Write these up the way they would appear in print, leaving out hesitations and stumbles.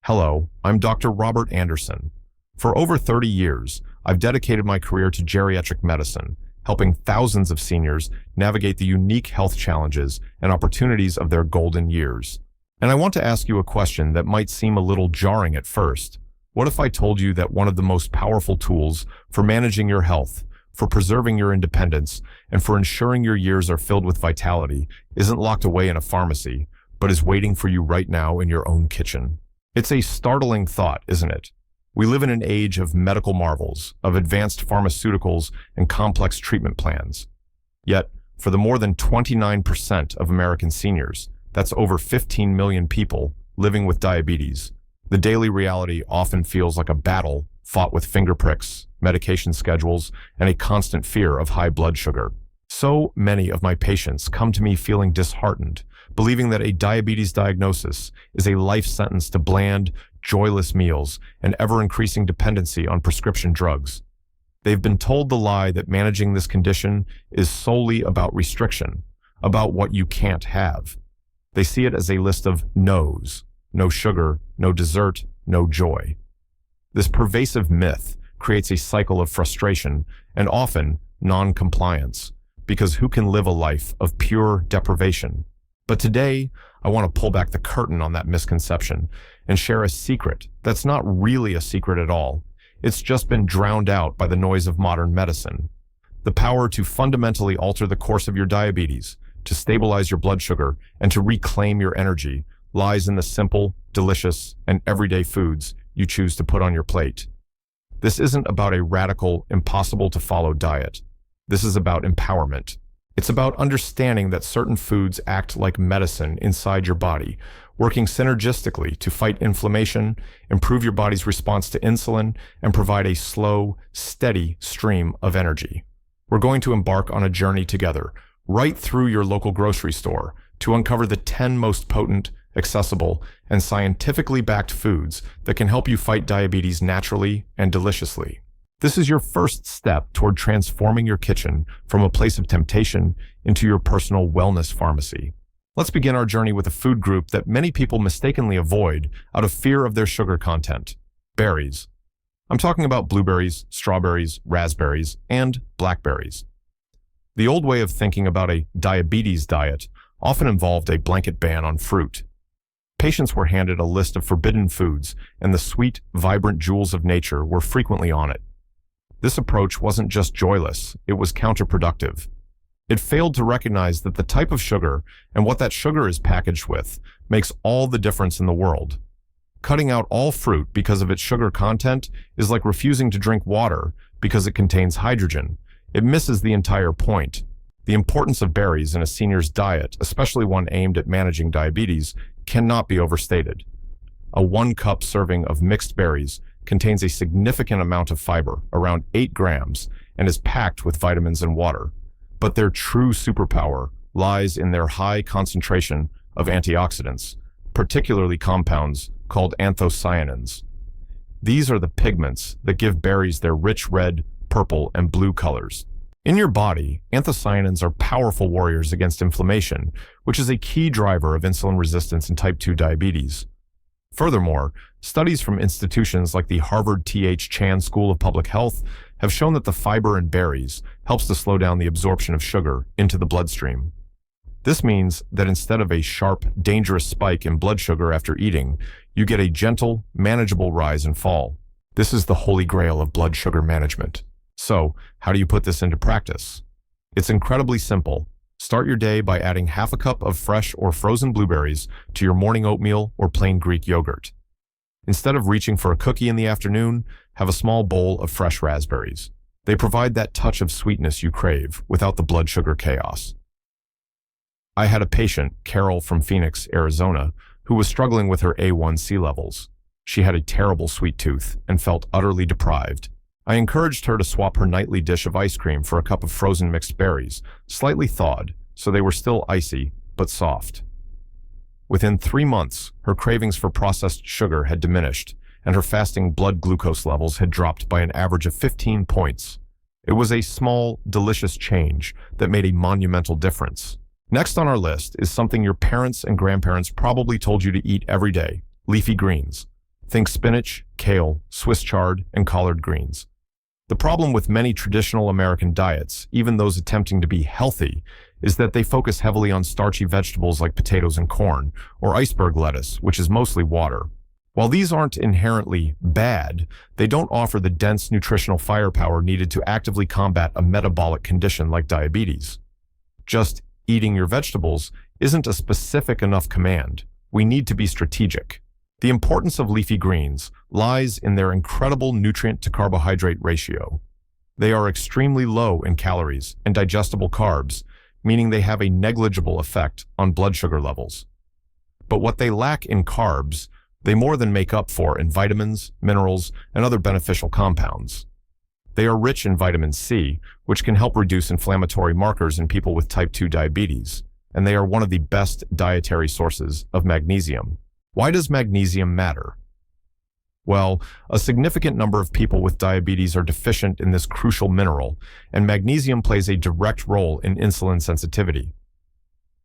Hello, I'm Dr. Robert Anderson. For over 30 years, I've dedicated my career to geriatric medicine, helping thousands of seniors navigate the unique health challenges and opportunities of their golden years. And I want to ask you a question that might seem a little jarring at first. What if I told you that one of the most powerful tools for managing your health, for preserving your independence, and for ensuring your years are filled with vitality isn't locked away in a pharmacy, but is waiting for you right now in your own kitchen? It's a startling thought, isn't it? We live in an age of medical marvels, of advanced pharmaceuticals and complex treatment plans. Yet, for the more than 29% of American seniors, that's over 15 million people living with diabetes, the daily reality often feels like a battle fought with finger pricks, medication schedules, and a constant fear of high blood sugar. So many of my patients come to me feeling disheartened, believing that a diabetes diagnosis is a life sentence to bland, joyless meals and ever-increasing dependency on prescription drugs. They've been told the lie that managing this condition is solely about restriction, about what you can't have. They see it as a list of no's: no sugar, no dessert, no joy. This pervasive myth creates a cycle of frustration and often non-compliance, because who can live a life of pure deprivation? But today, I want to pull back the curtain on that misconception and share a secret that's not really a secret at all. It's just been drowned out by the noise of modern medicine. The power to fundamentally alter the course of your diabetes, to stabilize your blood sugar, and to reclaim your energy lies in the simple, delicious, and everyday foods you choose to put on your plate. This isn't about a radical, impossible-to-follow diet. This is about empowerment. It's about understanding that certain foods act like medicine inside your body, working synergistically to fight inflammation, improve your body's response to insulin, and provide a slow, steady stream of energy. We're going to embark on a journey together, right through your local grocery store, to uncover the 10 most potent, accessible, and scientifically backed foods that can help you fight diabetes naturally and deliciously. This is your first step toward transforming your kitchen from a place of temptation into your personal wellness pharmacy. Let's begin our journey with a food group that many people mistakenly avoid out of fear of their sugar content: berries. I'm talking about blueberries, strawberries, raspberries, and blackberries. The old way of thinking about a diabetes diet often involved a blanket ban on fruit. Patients were handed a list of forbidden foods, and the sweet, vibrant jewels of nature were frequently on it. This approach wasn't just joyless, it was counterproductive. It failed to recognize that the type of sugar and what that sugar is packaged with makes all the difference in the world. Cutting out all fruit because of its sugar content is like refusing to drink water because it contains hydrogen. It misses the entire point. The importance of berries in a senior's diet, especially one aimed at managing diabetes, cannot be overstated. A 1-cup serving of mixed berries contains a significant amount of fiber, around 8 grams, and is packed with vitamins and water. But their true superpower lies in their high concentration of antioxidants, particularly compounds called anthocyanins. These are the pigments that give berries their rich red, purple, and blue colors. In your body, anthocyanins are powerful warriors against inflammation, which is a key driver of insulin resistance in type 2 diabetes. Furthermore, studies from institutions like the Harvard T.H. Chan School of Public Health have shown that the fiber in berries helps to slow down the absorption of sugar into the bloodstream. This means that instead of a sharp, dangerous spike in blood sugar after eating, you get a gentle, manageable rise and fall. This is the holy grail of blood sugar management. So, how do you put this into practice? It's incredibly simple. Start your day by adding half a cup of fresh or frozen blueberries to your morning oatmeal or plain Greek yogurt. Instead of reaching for a cookie in the afternoon, have a small bowl of fresh raspberries. They provide that touch of sweetness you crave without the blood sugar chaos. I had a patient, Carol from Phoenix, Arizona, who was struggling with her A1C levels. She had a terrible sweet tooth and felt utterly deprived. I encouraged her to swap her nightly dish of ice cream for a cup of frozen mixed berries, slightly thawed, so they were still icy, but soft. Within 3 months, her cravings for processed sugar had diminished, and her fasting blood glucose levels had dropped by an average of 15 points. It was a small, delicious change that made a monumental difference. Next on our list is something your parents and grandparents probably told you to eat every day: leafy greens. Think spinach, kale, Swiss chard, and collard greens. The problem with many traditional American diets, even those attempting to be healthy, is that they focus heavily on starchy vegetables like potatoes and corn, or iceberg lettuce, which is mostly water. While these aren't inherently bad, they don't offer the dense nutritional firepower needed to actively combat a metabolic condition like diabetes. Just eating your vegetables isn't a specific enough command. We need to be strategic. The importance of leafy greens lies in their incredible nutrient-to-carbohydrate ratio. They are extremely low in calories and digestible carbs, meaning they have a negligible effect on blood sugar levels. But what they lack in carbs, they more than make up for in vitamins, minerals, and other beneficial compounds. They are rich in vitamin C, which can help reduce inflammatory markers in people with type 2 diabetes, and they are one of the best dietary sources of magnesium. Why does magnesium matter? Well, a significant number of people with diabetes are deficient in this crucial mineral, and magnesium plays a direct role in insulin sensitivity.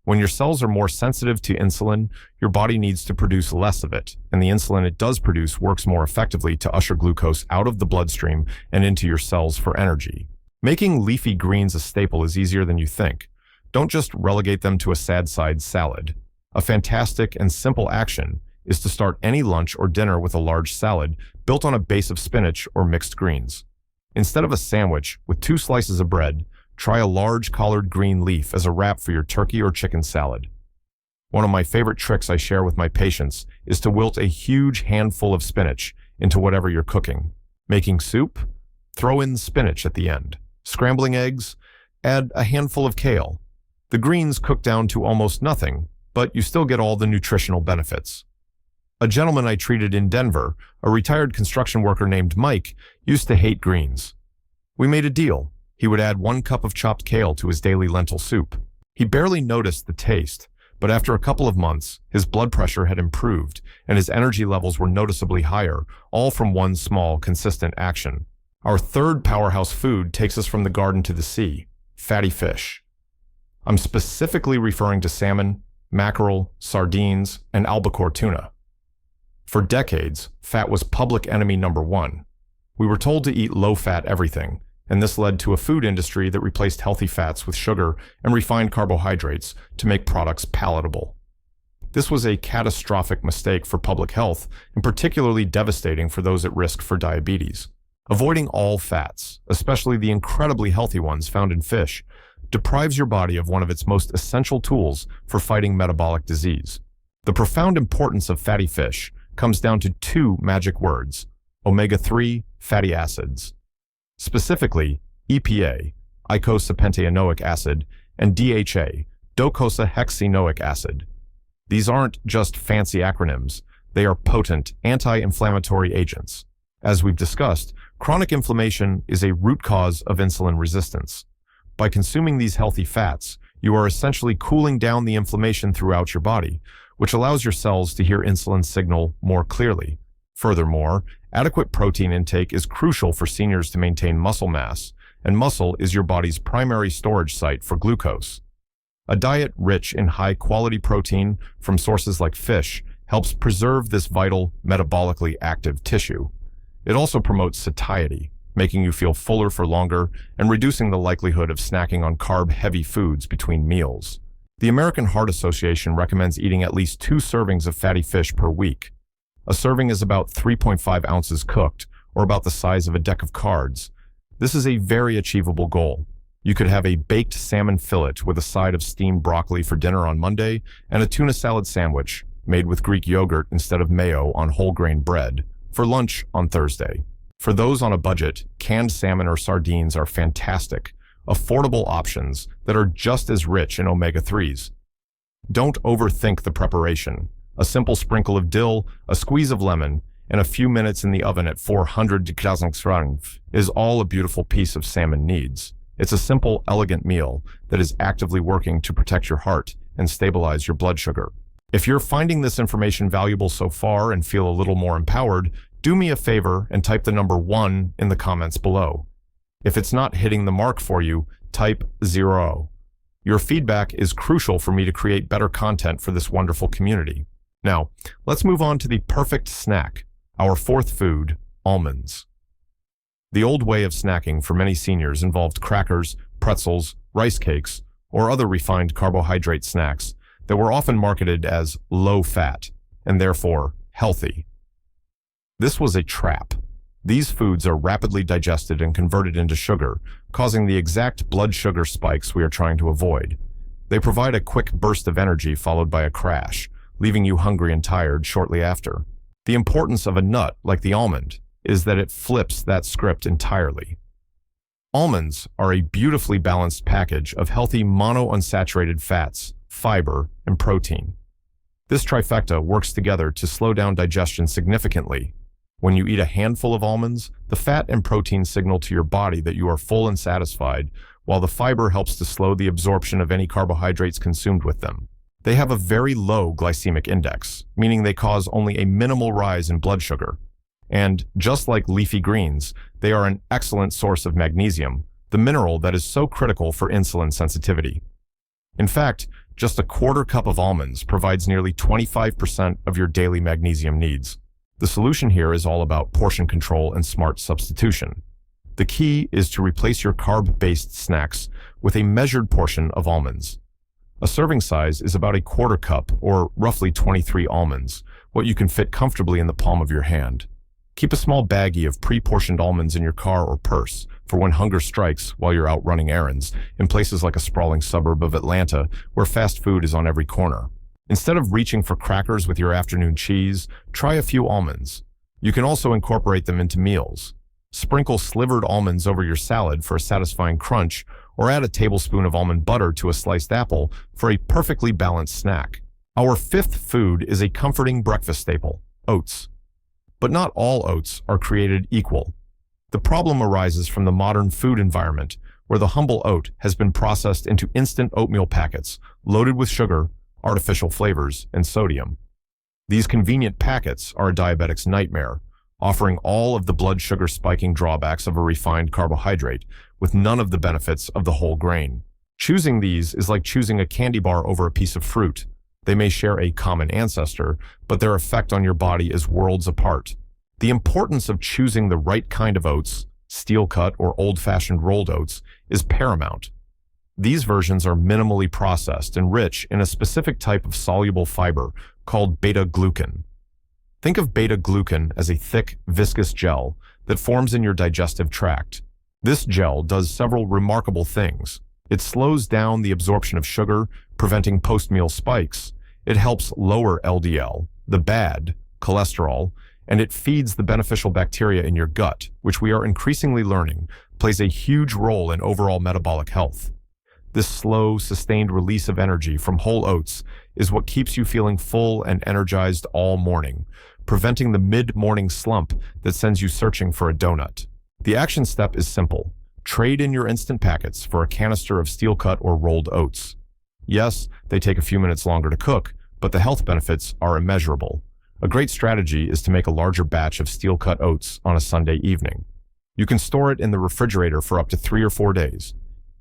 When your cells are more sensitive to insulin, your body needs to produce less of it, and the insulin it does produce works more effectively to usher glucose out of the bloodstream and into your cells for energy. Making leafy greens a staple is easier than you think. Don't just relegate them to a sad side salad. A fantastic and simple action is to start any lunch or dinner with a large salad built on a base of spinach or mixed greens. Instead of a sandwich with 2 slices of bread, try a large collard green leaf as a wrap for your turkey or chicken salad. One of my favorite tricks I share with my patients is to wilt a huge handful of spinach into whatever you're cooking. Making soup? Throw in spinach at the end. Scrambling eggs? Add a handful of kale. The greens cook down to almost nothing, but you still get all the nutritional benefits. A gentleman I treated in Denver, a retired construction worker named Mike, used to hate greens. We made a deal. He would add 1 cup of chopped kale to his daily lentil soup. He barely noticed the taste, but after a couple of months, his blood pressure had improved and his energy levels were noticeably higher, all from one small, consistent action. Our third powerhouse food takes us from the garden to the sea: fatty fish. I'm specifically referring to salmon, mackerel, sardines, and albacore tuna. For decades, fat was public enemy number 1. We were told to eat low-fat everything, and this led to a food industry that replaced healthy fats with sugar and refined carbohydrates to make products palatable. This was a catastrophic mistake for public health and particularly devastating for those at risk for diabetes. Avoiding all fats, especially the incredibly healthy ones found in fish, deprives your body of one of its most essential tools for fighting metabolic disease. The profound importance of fatty fish comes down to 2 magic words: omega-3 fatty acids. Specifically, EPA, eicosapentaenoic acid, and DHA, docosahexaenoic acid. These aren't just fancy acronyms, they are potent anti-inflammatory agents. As we've discussed, chronic inflammation is a root cause of insulin resistance. By consuming these healthy fats, you are essentially cooling down the inflammation throughout your body, which allows your cells to hear insulin signal more clearly. Furthermore, adequate protein intake is crucial for seniors to maintain muscle mass, and muscle is your body's primary storage site for glucose. A diet rich in high-quality protein from sources like fish helps preserve this vital, metabolically active tissue. It also promotes satiety, making you feel fuller for longer and reducing the likelihood of snacking on carb-heavy foods between meals. The American Heart Association recommends eating at least 2 servings of fatty fish per week. A serving is about 3.5 ounces cooked, or about the size of a deck of cards. This is a very achievable goal. You could have a baked salmon fillet with a side of steamed broccoli for dinner on Monday and a tuna salad sandwich, made with Greek yogurt instead of mayo on whole grain bread, for lunch on Thursday. For those on a budget, canned salmon or sardines are fantastic, affordable options that are just as rich in omega-3s. Don't overthink the preparation. A simple sprinkle of dill, a squeeze of lemon, and a few minutes in the oven at 400 degrees is all a beautiful piece of salmon needs. It's a simple, elegant meal that is actively working to protect your heart and stabilize your blood sugar. If you're finding this information valuable so far and feel a little more empowered, do me a favor and type the number 1 in the comments below. If it's not hitting the mark for you, type 0. Your feedback is crucial for me to create better content for this wonderful community. Now, let's move on to the perfect snack, Our fourth food, almonds. The old way of snacking for many seniors involved crackers, pretzels, rice cakes, or other refined carbohydrate snacks that were often marketed as low-fat and therefore healthy. This was a trap. These foods are rapidly digested and converted into sugar, causing the exact blood sugar spikes we are trying to avoid. They provide a quick burst of energy followed by a crash, leaving you hungry and tired shortly after. The importance of a nut like the almond is that it flips that script entirely. Almonds are a beautifully balanced package of healthy monounsaturated fats, fiber, and protein. This trifecta works together to slow down digestion significantly. When you eat a handful of almonds, the fat and protein signal to your body that you are full and satisfied, while the fiber helps to slow the absorption of any carbohydrates consumed with them. They have a very low glycemic index, meaning they cause only a minimal rise in blood sugar. And just like leafy greens, they are an excellent source of magnesium, the mineral that is so critical for insulin sensitivity. In fact, just a quarter cup of almonds provides nearly 25% of your daily magnesium needs. The solution here is all about portion control and smart substitution. The key is to replace your carb-based snacks with a measured portion of almonds. A serving size is about a quarter cup, or roughly 23 almonds, what you can fit comfortably in the palm of your hand. Keep a small baggie of pre-portioned almonds in your car or purse for when hunger strikes while you're out running errands in places like a sprawling suburb of Atlanta where fast food is on every corner. Instead of reaching for crackers with your afternoon cheese, try a few almonds. You can also incorporate them into meals. Sprinkle slivered almonds over your salad for a satisfying crunch, or add a tablespoon of almond butter to a sliced apple for a perfectly balanced snack. Our fifth food is a comforting breakfast staple, oats. But not all oats are created equal. The problem arises from the modern food environment, where the humble oat has been processed into instant oatmeal packets, loaded with sugar, artificial flavors, and sodium. These convenient packets are a diabetic's nightmare, offering all of the blood sugar spiking drawbacks of a refined carbohydrate, with none of the benefits of the whole grain. Choosing these is like choosing a candy bar over a piece of fruit. They may share a common ancestor, but their effect on your body is worlds apart. The importance of choosing the right kind of oats, steel-cut or old-fashioned rolled oats, is paramount. These versions are minimally processed and rich in a specific type of soluble fiber called beta-glucan. Think of beta-glucan as a thick, viscous gel that forms in your digestive tract. This gel does several remarkable things. It slows down the absorption of sugar, preventing post-meal spikes. It helps lower LDL, the bad, cholesterol, and it feeds the beneficial bacteria in your gut, which we are increasingly learning plays a huge role in overall metabolic health. This slow, sustained release of energy from whole oats is what keeps you feeling full and energized all morning, preventing the mid-morning slump that sends you searching for a donut. The action step is simple. Trade in your instant packets for a canister of steel-cut or rolled oats. Yes, they take a few minutes longer to cook, but the health benefits are immeasurable. A great strategy is to make a larger batch of steel-cut oats on a Sunday evening. You can store it in the refrigerator for up to 3 or 4 days.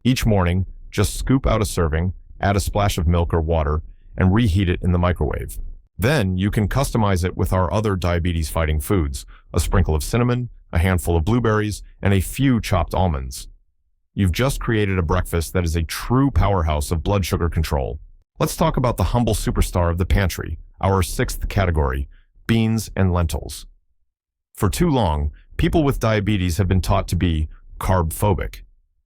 Each morning, just scoop out a serving, add a splash of milk or water, and reheat it in the microwave. Then you can customize it with our other diabetes-fighting foods, a sprinkle of cinnamon, a handful of blueberries, and a few chopped almonds. You've just created a breakfast that is a true powerhouse of blood sugar control. Let's talk about the humble superstar of the pantry, our sixth category, beans and lentils. For too long, people with diabetes have been taught to be carb-phobic.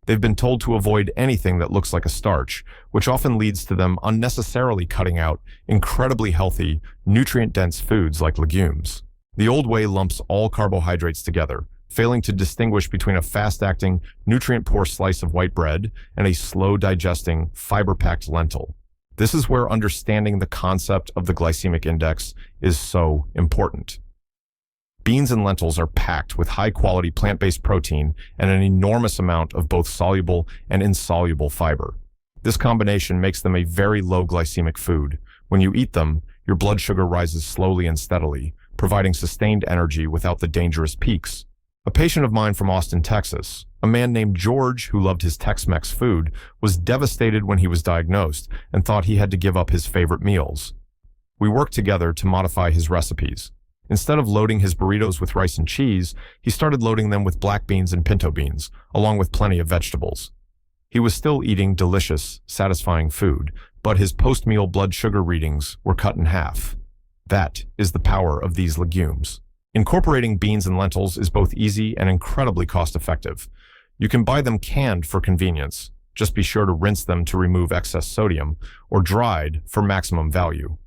They've been told to avoid anything that looks like a starch, which often leads to them unnecessarily cutting out incredibly healthy, nutrient-dense foods like legumes. The old way lumps all carbohydrates together, failing to distinguish between a fast-acting, nutrient-poor slice of white bread and a slow-digesting, fiber-packed lentil. This is where understanding the concept of the glycemic index is so important. Beans and lentils are packed with high-quality plant-based protein and an enormous amount of both soluble and insoluble fiber. This combination makes them a very low glycemic food. When you eat them, your blood sugar rises slowly and steadily, providing sustained energy without the dangerous peaks. A patient of mine from Austin, Texas, a man named George who loved his Tex-Mex food, was devastated when he was diagnosed and thought he had to give up his favorite meals. We worked together to modify his recipes. Instead of loading his burritos with rice and cheese, he started loading them with black beans and pinto beans, along with plenty of vegetables. He was still eating delicious, satisfying food, but his post-meal blood sugar readings were cut in half. That is the power of these legumes. Incorporating beans and lentils is both easy and incredibly cost-effective. You can buy them canned for convenience. Just be sure to rinse them to remove excess sodium, or dried for maximum value.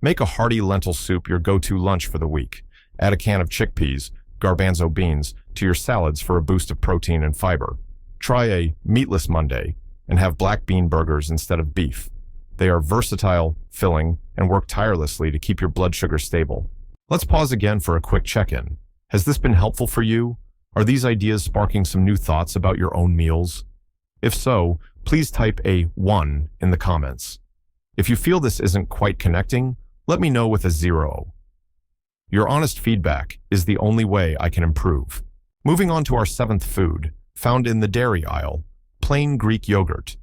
Make a hearty lentil soup your go-to lunch for the week. Add a can of chickpeas, garbanzo beans, to your salads for a boost of protein and fiber. Try a meatless Monday and have black bean burgers instead of beef. They are versatile, filling, and work tirelessly to keep your blood sugar stable. Let's pause again for a quick check-in. Has this been helpful for you? Are these ideas sparking some new thoughts about your own meals? If so, please type a 1 in the comments. If you feel this isn't quite connecting, let me know with a 0. Your honest feedback is the only way I can improve. Moving on to our 7th food, found in the dairy aisle, plain Greek yogurt.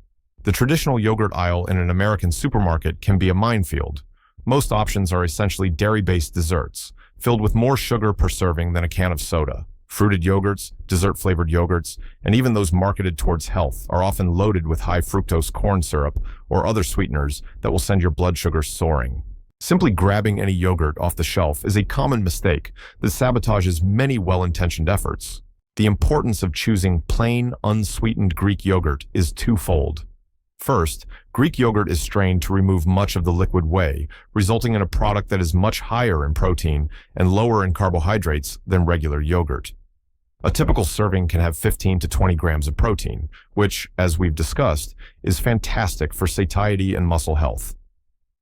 The traditional yogurt aisle in an American supermarket can be a minefield. Most options are essentially dairy-based desserts, filled with more sugar per serving than a can of soda. Fruited yogurts, dessert-flavored yogurts, and even those marketed towards health are often loaded with high-fructose corn syrup or other sweeteners that will send your blood sugar soaring. Simply grabbing any yogurt off the shelf is a common mistake that sabotages many well-intentioned efforts. The importance of choosing plain, unsweetened Greek yogurt is twofold. First, Greek yogurt is strained to remove much of the liquid whey, resulting in a product that is much higher in protein and lower in carbohydrates than regular yogurt. A typical serving can have 15 to 20 grams of protein, which, as we've discussed, is fantastic for satiety and muscle health.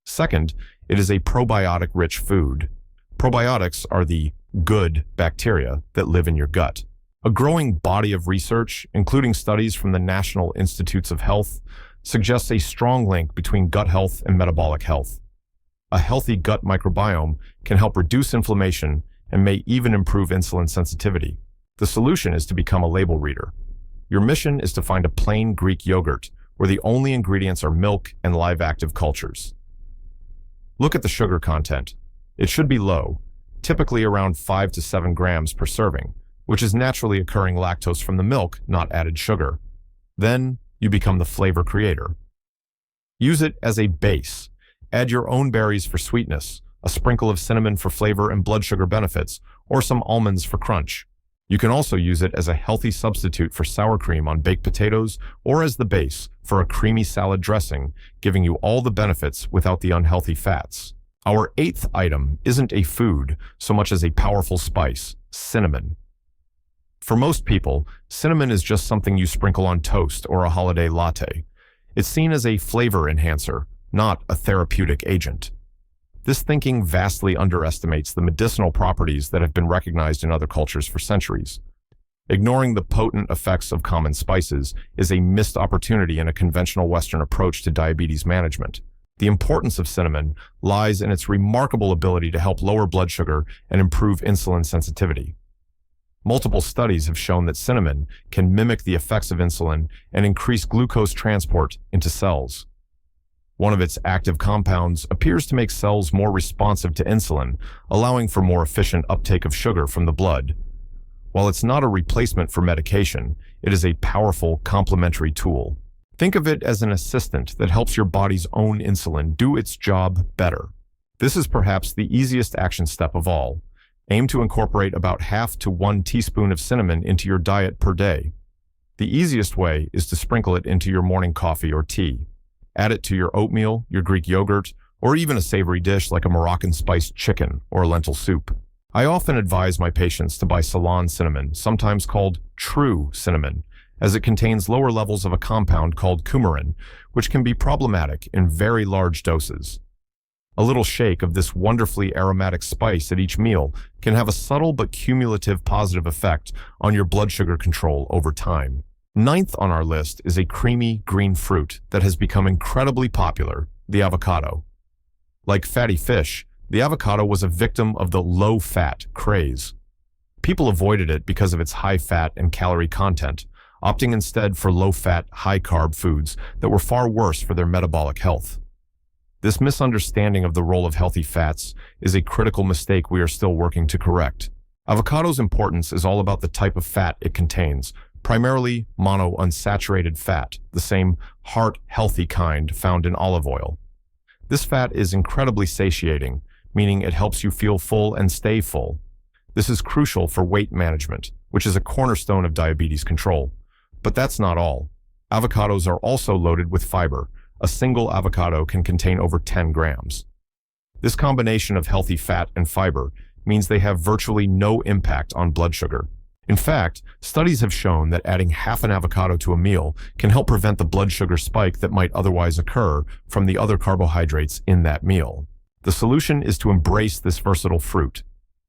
Second, it is a probiotic-rich food. Probiotics are the good bacteria that live in your gut. A growing body of research, including studies from the National Institutes of Health, suggests a strong link between gut health and metabolic health. A healthy gut microbiome can help reduce inflammation and may even improve insulin sensitivity. The solution is to become a label reader. Your mission is to find a plain Greek yogurt where the only ingredients are milk and live active cultures. Look at the sugar content. It should be low, typically around 5 to 7 grams per serving, which is naturally occurring lactose from the milk, not added sugar. Then you become the flavor creator. Use it as a base. Add your own berries for sweetness, a sprinkle of cinnamon for flavor and blood sugar benefits, or some almonds for crunch. You can also use it as a healthy substitute for sour cream on baked potatoes or as the base for a creamy salad dressing, giving you all the benefits without the unhealthy fats. Our 8th item isn't a food so much as a powerful spice, cinnamon. For most people, cinnamon is just something you sprinkle on toast or a holiday latte. It's seen as a flavor enhancer, not a therapeutic agent. This thinking vastly underestimates the medicinal properties that have been recognized in other cultures for centuries. Ignoring the potent effects of common spices is a missed opportunity in a conventional Western approach to diabetes management. The importance of cinnamon lies in its remarkable ability to help lower blood sugar and improve insulin sensitivity. Multiple studies have shown that cinnamon can mimic the effects of insulin and increase glucose transport into cells. One of its active compounds appears to make cells more responsive to insulin, allowing for more efficient uptake of sugar from the blood. While it's not a replacement for medication, it is a powerful complementary tool. Think of it as an assistant that helps your body's own insulin do its job better. This is perhaps the easiest action step of all. Aim to incorporate about half to 1 teaspoon of cinnamon into your diet per day. The easiest way is to sprinkle it into your morning coffee or tea. Add it to your oatmeal, your Greek yogurt, or even a savory dish like a Moroccan spiced chicken or lentil soup. I often advise my patients to buy Ceylon cinnamon, sometimes called true cinnamon, as it contains lower levels of a compound called coumarin, which can be problematic in very large doses. A little shake of this wonderfully aromatic spice at each meal can have a subtle but cumulative positive effect on your blood sugar control over time. 9th on our list is a creamy green fruit that has become incredibly popular, the avocado. Like fatty fish, the avocado was a victim of the low-fat craze. People avoided it because of its high fat and calorie content, opting instead for low-fat, high-carb foods that were far worse for their metabolic health. This misunderstanding of the role of healthy fats is a critical mistake we are still working to correct. Avocado's importance is all about the type of fat it contains, primarily monounsaturated fat, the same heart-healthy kind found in olive oil. This fat is incredibly satiating, meaning it helps you feel full and stay full. This is crucial for weight management, which is a cornerstone of diabetes control. But that's not all. Avocados are also loaded with fiber. A single avocado can contain over 10 grams. This combination of healthy fat and fiber means they have virtually no impact on blood sugar. In fact, studies have shown that adding half an avocado to a meal can help prevent the blood sugar spike that might otherwise occur from the other carbohydrates in that meal. The solution is to embrace this versatile fruit.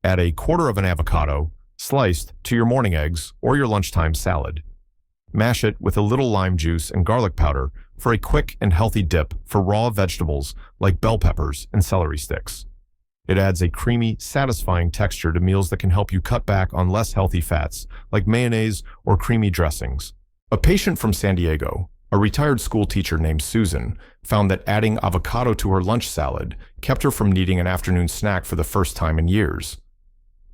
Add a quarter of an avocado, sliced, to your morning eggs or your lunchtime salad. Mash it with a little lime juice and garlic powder for a quick and healthy dip for raw vegetables like bell peppers and celery sticks. It adds a creamy, satisfying texture to meals that can help you cut back on less healthy fats like mayonnaise or creamy dressings. A patient from San Diego, a retired school teacher named Susan, found that adding avocado to her lunch salad kept her from needing an afternoon snack for the first time in years.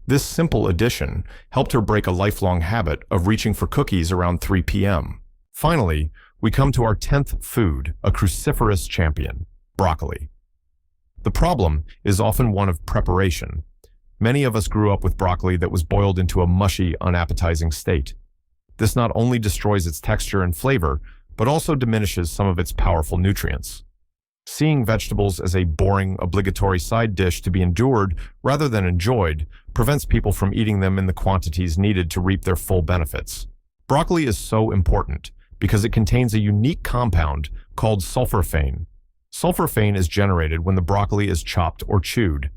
This simple addition helped her break a lifelong habit of reaching for cookies around 3 p.m. Finally, we come to our 10th food, a cruciferous champion, broccoli. The problem is often one of preparation. Many of us grew up with broccoli that was boiled into a mushy, unappetizing state. This not only destroys its texture and flavor, but also diminishes some of its powerful nutrients. Seeing vegetables as a boring, obligatory side dish to be endured rather than enjoyed prevents people from eating them in the quantities needed to reap their full benefits. Broccoli is so important because it contains a unique compound called sulforaphane. Sulforaphane is generated when the broccoli is chopped or chewed.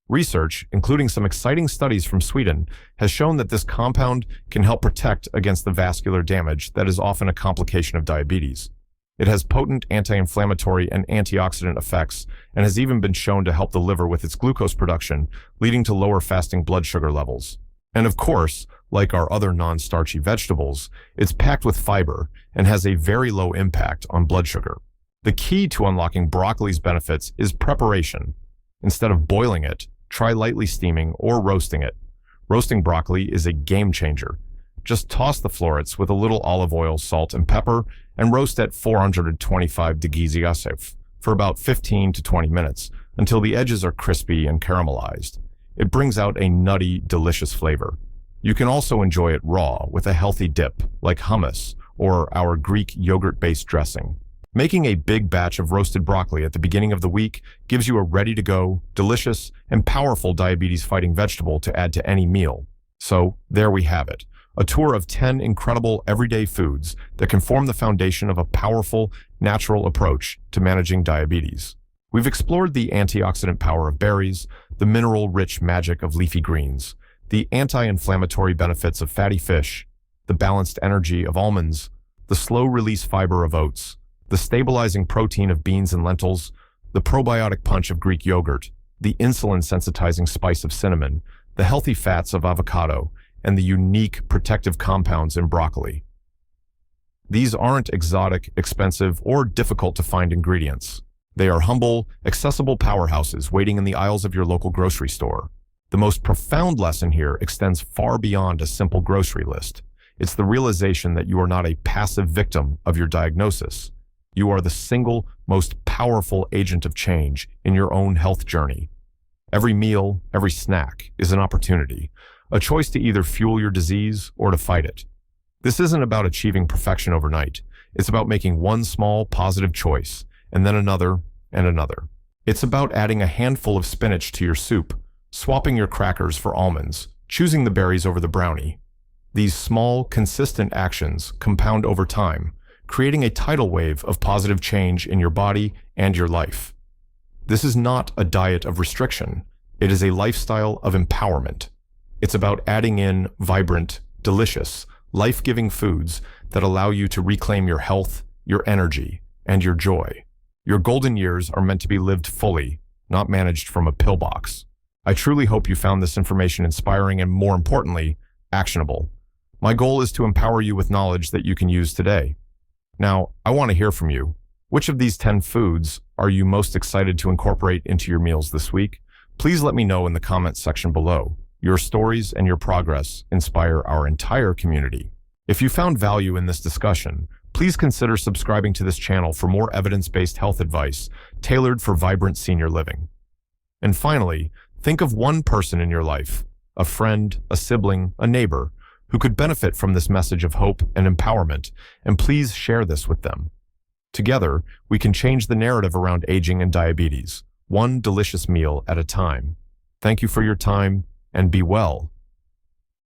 Research, including some exciting studies from Sweden, has shown that this compound can help protect against the vascular damage that is often a complication of diabetes. It has potent anti-inflammatory and antioxidant effects and has even been shown to help the liver with its glucose production, leading to lower fasting blood sugar levels. And of course, like our other non-starchy vegetables, it's packed with fiber and has a very low impact on blood sugar. The key to unlocking broccoli's benefits is preparation. Instead of boiling it, try lightly steaming or roasting it. Roasting broccoli is a game changer. Just toss the florets with a little olive oil, salt, and pepper and roast at 425 degrees Celsius for about 15 to 20 minutes until the edges are crispy and caramelized. It brings out a nutty, delicious flavor. You can also enjoy it raw with a healthy dip like hummus or our Greek yogurt-based dressing. Making a big batch of roasted broccoli at the beginning of the week gives you a ready-to-go, delicious, and powerful diabetes-fighting vegetable to add to any meal. So, there we have it. A tour of 10 incredible everyday foods that can form the foundation of a powerful, natural approach to managing diabetes. We've explored the antioxidant power of berries, the mineral-rich magic of leafy greens, the anti-inflammatory benefits of fatty fish, the balanced energy of almonds, the slow-release fiber of oats, the stabilizing protein of beans and lentils, the probiotic punch of Greek yogurt, the insulin-sensitizing spice of cinnamon, the healthy fats of avocado, and the unique protective compounds in broccoli. These aren't exotic, expensive, or difficult to find ingredients. They are humble, accessible powerhouses waiting in the aisles of your local grocery store. The most profound lesson here extends far beyond a simple grocery list. It's the realization that you are not a passive victim of your diagnosis. You are the single most powerful agent of change in your own health journey. Every meal, every snack is an opportunity, a choice to either fuel your disease or to fight it. This isn't about achieving perfection overnight. It's about making one small positive choice, and then another and another. It's about adding a handful of spinach to your soup, swapping your crackers for almonds, choosing the berries over the brownie. These small, consistent actions compound over time, creating a tidal wave of positive change in your body and your life. This is not a diet of restriction. It is a lifestyle of empowerment. It's about adding in vibrant, delicious, life-giving foods that allow you to reclaim your health, your energy, and your joy. Your golden years are meant to be lived fully, not managed from a pillbox. I truly hope you found this information inspiring and, more importantly, actionable. My goal is to empower you with knowledge that you can use today. Now, I want to hear from you. Which of these 10 foods are you most excited to incorporate into your meals this week? Please let me know in the comments section below. Your stories and your progress inspire our entire community. If you found value in this discussion, please consider subscribing to this channel for more evidence-based health advice tailored for vibrant senior living. And finally, think of one person in your life, a friend, a sibling, a neighbor, who could benefit from this message of hope and empowerment, and please share this with them. Together, we can change the narrative around aging and diabetes, one delicious meal at a time. Thank you for your time, and be well.